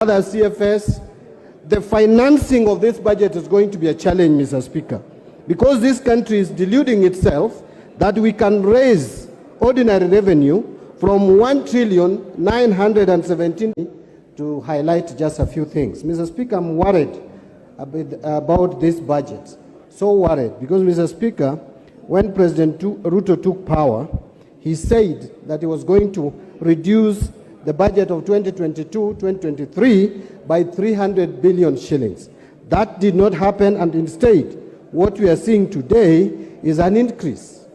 other CFS, the financing of this budget is going to be a challenge, Mr. Speaker, because this country is deluding itself that we can raise ordinary revenue from 1,917 to highlight just a few things. Mr. Speaker, I'm worried about this budget. So worried because, Mr. Speaker, when President Ruto took power, he said that he was going to reduce the budget of 2022-2023 by 300 billion shillings. That did not happen, and instead, what we are seeing today is an increase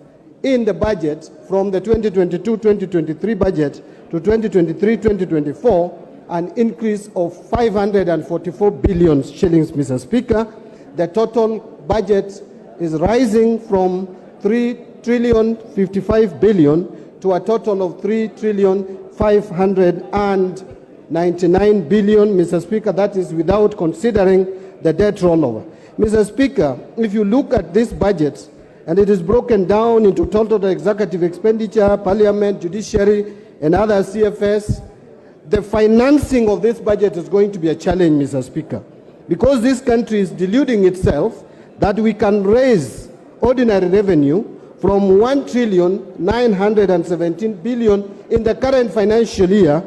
in the budget from the 2022-2023 budget to 2023-2024, an increase of 544 billion shillings, Mr. Speaker. The total budget is rising from 3,055 billion to a total of 3,599 billion, Mr. Speaker. That is without considering the debt rollover. Mr. Speaker, if you look at this budget, and it is broken down into total executive expenditure, parliament, judiciary, and other CFS, the financing of this budget is going to be a challenge, Mr. Speaker, because this country is deluding itself that we can raise ordinary revenue from 1,917 billion in the current financial year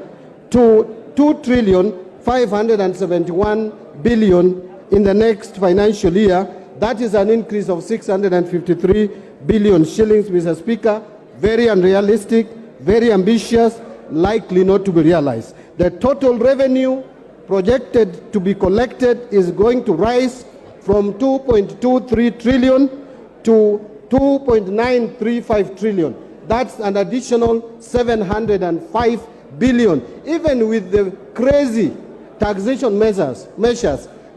to 2,571 billion in the next financial year. That is an increase of 653 billion shillings, Mr. Speaker. Very unrealistic, very ambitious, likely not to be realized. The total revenue projected to be collected is going to rise from 2.23 trillion to 2.935 trillion. That's an additional 705 billion. Even with the crazy taxation measures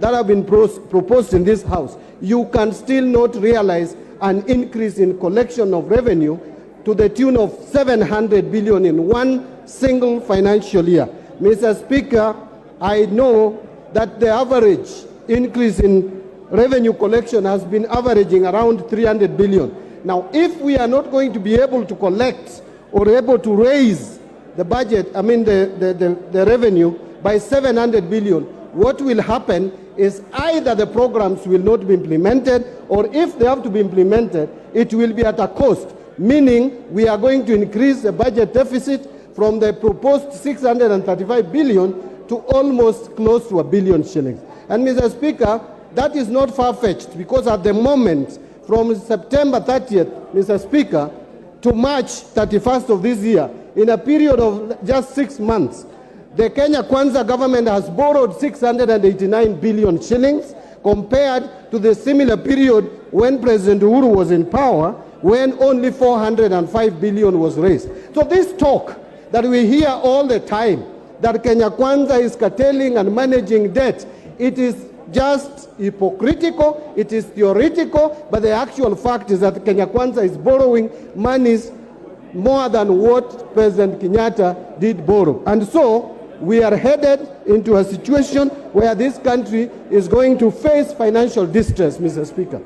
that have been proposed in this House, you can still not realize an increase in collection of revenue to the tune of 700 billion in one single financial year. Mr. Speaker, I know that the average increase in revenue collection has been averaging around 300 billion. Now, if we are not going to be able to collect or able to raise the budget, the revenue by 700 billion, what will happen is either the programs will not be implemented, or if they have to be implemented, it will be at a cost, meaning we are going to increase the budget deficit from the proposed 635 billion to almost close to 1 billion shillings. And Mr. Speaker, that is not far-fetched, because at the moment, from September 30th, Mr. Speaker, to March 31st of this year, in a period of just 6 months, the Kenya Kwanza government has borrowed 689 billion shillings compared to the similar period when President Uhuru was in power, when only 405 billion was raised. So this talk that we hear all the time, that Kenya Kwanza is curtailing and managing debt, it is just hypocritical, it is theoretical, but the actual fact is that Kenya Kwanza is borrowing monies more than what President Kenyatta did borrow. And so we are headed into a situation where this country is going to face financial distress, Mr. Speaker.